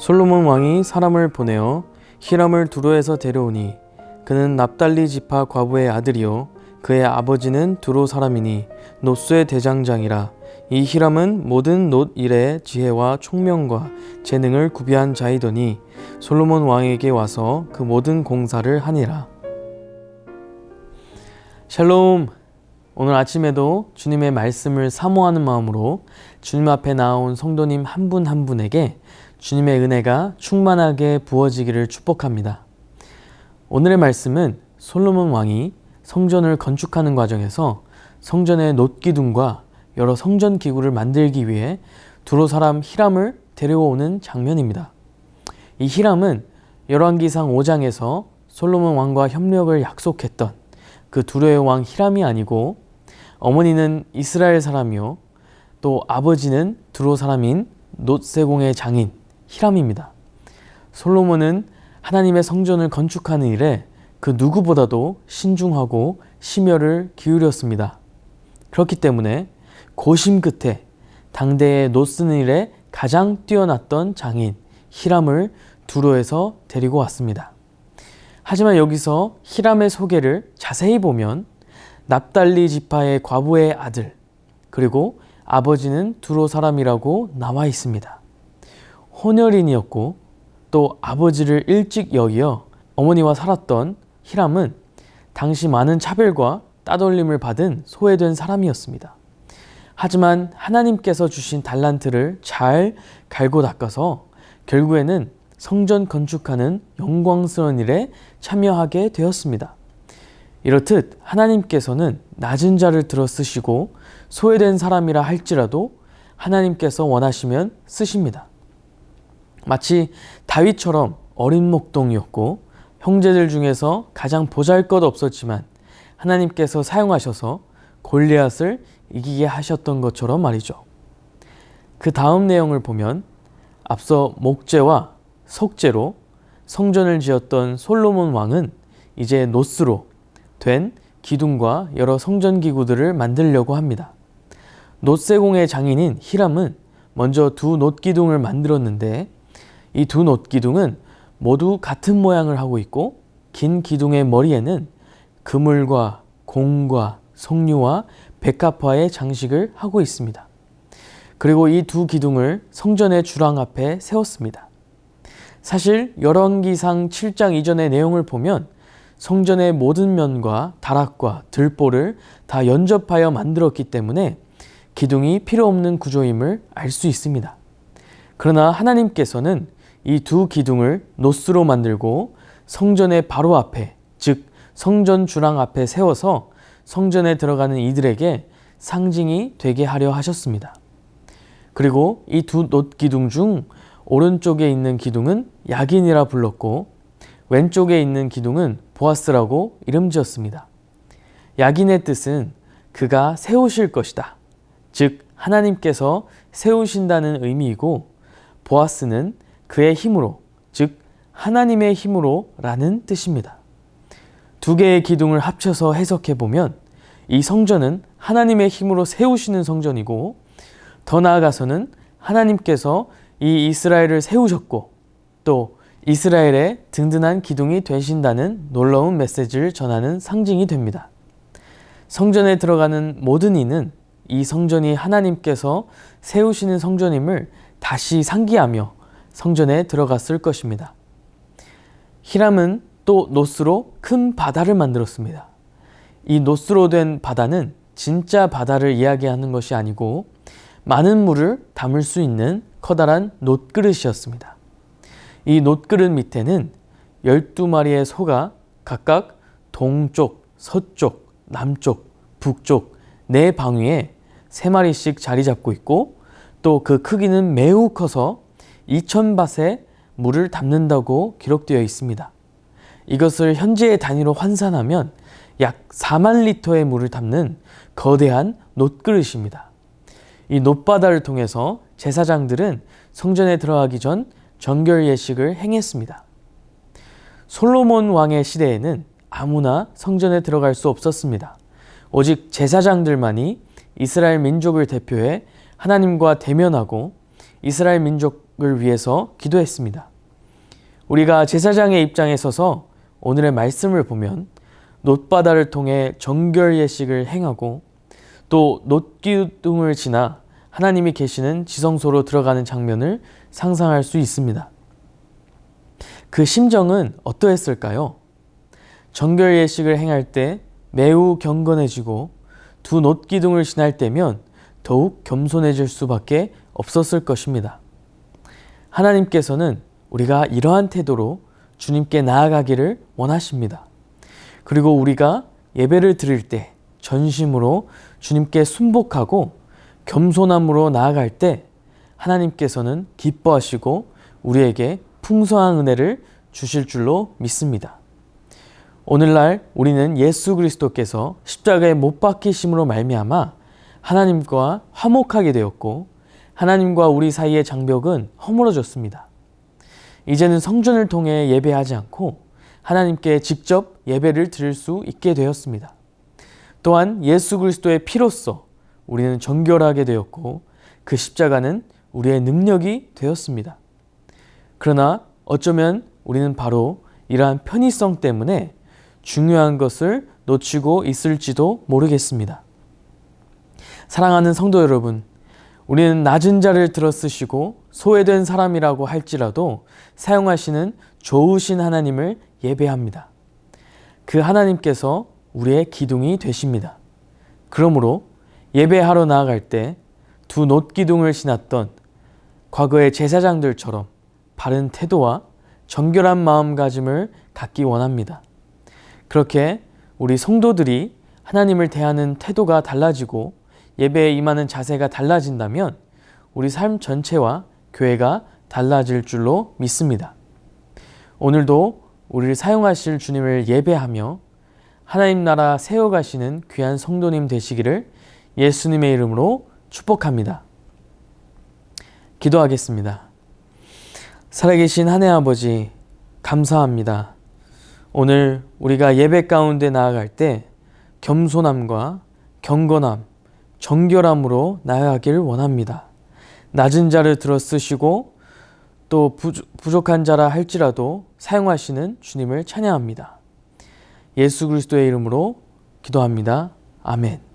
솔로몬 왕이 사람을 보내어 히람을 두로에서 데려오니 그는 납달리 지파 과부의 아들이요 그의 아버지는 두로 사람이니 놋수의 대장장이라. 이 히람은 모든 놋 일의 지혜와 총명과 재능을 구비한 자이더니 솔로몬 왕에게 와서 그 모든 공사를 하니라. 샬롬. 오늘 아침에도 주님의 말씀을 사모하는 마음으로 주님 앞에 나온 성도님 한 분 한 분에게 주님의 은혜가 충만하게 부어지기를 축복합니다. 오늘의 말씀은 솔로몬 왕이 성전을 건축하는 과정에서 성전의 놋기둥과 여러 성전 기구를 만들기 위해 두로 사람 히람을 데려오는 장면입니다. 이 히람은 열왕기상 5장에서 솔로몬 왕과 협력을 약속했던 그 두로의 왕 히람이 아니고 어머니는 이스라엘 사람이요 또 아버지는 두로 사람인 놋세공의 장인 히람입니다. 솔로몬은 하나님의 성전을 건축하는 일에 그 누구보다도 신중하고 심혈을 기울였습니다. 그렇기 때문에 고심 끝에 당대의 놋 쓰는 일에 가장 뛰어났던 장인 히람을 두로에서 데리고 왔습니다. 하지만 여기서 히람의 소개를 자세히 보면 납달리 지파의 과부의 아들 그리고 아버지는 두로 사람이라고 나와 있습니다. 혼혈인이었고 또 아버지를 일찍 여기어 어머니와 살았던 히람은 당시 많은 차별과 따돌림을 받은 소외된 사람이었습니다. 하지만 하나님께서 주신 달란트를 잘 갈고 닦아서 결국에는 성전 건축하는 영광스러운 일에 참여하게 되었습니다. 이렇듯 하나님께서는 낮은 자를 들어 쓰시고 소외된 사람이라 할지라도 하나님께서 원하시면 쓰십니다. 마치 다윗처럼 어린 목동이었고 형제들 중에서 가장 보잘것없었지만 하나님께서 사용하셔서 골리앗을 이기게 하셨던 것처럼 말이죠. 그 다음 내용을 보면 앞서 목재와 석재로 성전을 지었던 솔로몬 왕은 이제 놋으로 된 기둥과 여러 성전 기구들을 만들려고 합니다. 놋세공의 장인인 히람은 먼저 두 놋기둥을 만들었는데 이 두 놋기둥은 모두 같은 모양을 하고 있고 긴 기둥의 머리에는 그물과 공과 석류와 백합화의 장식을 하고 있습니다. 그리고 이 두 기둥을 성전의 주랑 앞에 세웠습니다. 사실 열왕기상 7장 이전의 내용을 보면 성전의 모든 면과 다락과 들보를 다 연접하여 만들었기 때문에 기둥이 필요 없는 구조임을 알 수 있습니다. 그러나 하나님께서는 이 두 기둥을 놋으로 만들고 성전의 바로 앞에, 즉 성전 주랑 앞에 세워서 성전에 들어가는 이들에게 상징이 되게 하려 하셨습니다. 그리고 이 두 놋기둥 중 오른쪽에 있는 기둥은 야긴이라 불렀고 왼쪽에 있는 기둥은 보아스라고 이름 지었습니다. 야긴의 뜻은 그가 세우실 것이다. 즉 하나님께서 세우신다는 의미이고 보아스는 그의 힘으로, 즉 하나님의 힘으로 라는 뜻입니다. 두 개의 기둥을 합쳐서 해석해보면 이 성전은 하나님의 힘으로 세우시는 성전이고 더 나아가서는 하나님께서 이 이스라엘을 세우셨고 또 이스라엘의 든든한 기둥이 되신다는 놀라운 메시지를 전하는 상징이 됩니다. 성전에 들어가는 모든 이는 이 성전이 하나님께서 세우시는 성전임을 다시 상기하며 성전에 들어갔을 것입니다. 히람은 또 놋으로 큰 바다를 만들었습니다. 이 놋으로 된 바다는 진짜 바다를 이야기하는 것이 아니고 많은 물을 담을 수 있는 커다란 놋그릇이었습니다. 이 놋그릇 밑에는 12마리의 소가 각각 동쪽, 서쪽, 남쪽, 북쪽 4방위에 3마리씩 자리 잡고 있고 또 그 크기는 매우 커서 2000밭의 물을 담는다고 기록되어 있습니다. 이것을 현재의 단위로 환산하면 약 4만 리터의 물을 담는 거대한 놋그릇입니다. 이 놋바다를 통해서 제사장들은 성전에 들어가기 전 정결 예식을 행했습니다. 솔로몬 왕의 시대에는 아무나 성전에 들어갈 수 없었습니다. 오직 제사장들만이 이스라엘 민족을 대표해 하나님과 대면하고 이스라엘 민족 회복을 위해서 기도했습니다. 우리가 제사장의 입장에 서서 오늘의 말씀을 보면 놋바다를 통해 정결 예식을 행하고 또 놋기둥을 지나 하나님이 계시는 지성소로 들어가는 장면을 상상할 수 있습니다. 그 심정은 어떠했을까요? 정결 예식을 행할 때 매우 경건해지고 두 놋기둥을 지날 때면 더욱 겸손해질 수밖에 없었을 것입니다. 하나님께서는 우리가 이러한 태도로 주님께 나아가기를 원하십니다. 그리고 우리가 예배를 드릴 때 전심으로 주님께 순복하고 겸손함으로 나아갈 때 하나님께서는 기뻐하시고 우리에게 풍성한 은혜를 주실 줄로 믿습니다. 오늘날 우리는 예수 그리스도께서 십자가에 못 박히심으로 말미암아 하나님과 화목하게 되었고 하나님과 우리 사이의 장벽은 허물어졌습니다. 이제는 성전을 통해 예배하지 않고 하나님께 직접 예배를 드릴 수 있게 되었습니다. 또한 예수 그리스도의 피로써 우리는 정결하게 되었고 그 십자가는 우리의 능력이 되었습니다. 그러나 어쩌면 우리는 바로 이러한 편의성 때문에 중요한 것을 놓치고 있을지도 모르겠습니다. 사랑하는 성도 여러분, 우리는 낮은 자를 들어쓰시고 소외된 사람이라고 할지라도 사용하시는 좋으신 하나님을 예배합니다. 그 하나님께서 우리의 기둥이 되십니다. 그러므로 예배하러 나아갈 때 두 놋기둥을 지났던 과거의 제사장들처럼 바른 태도와 정결한 마음가짐을 갖기 원합니다. 그렇게 우리 성도들이 하나님을 대하는 태도가 달라지고 예배에 임하는 자세가 달라진다면 우리 삶 전체와 교회가 달라질 줄로 믿습니다. 오늘도 우리를 사용하실 주님을 예배하며 하나님 나라 세워가시는 귀한 성도님 되시기를 예수님의 이름으로 축복합니다. 기도하겠습니다. 살아계신 하나님 아버지, 감사합니다. 오늘 우리가 예배 가운데 나아갈 때 겸손함과 경건함, 정결함으로 나아가기를 원합니다. 낮은 자를 들어 쓰시고 또 부족한 자라 할지라도 사용하시는 주님을 찬양합니다. 예수 그리스도의 이름으로 기도합니다. 아멘.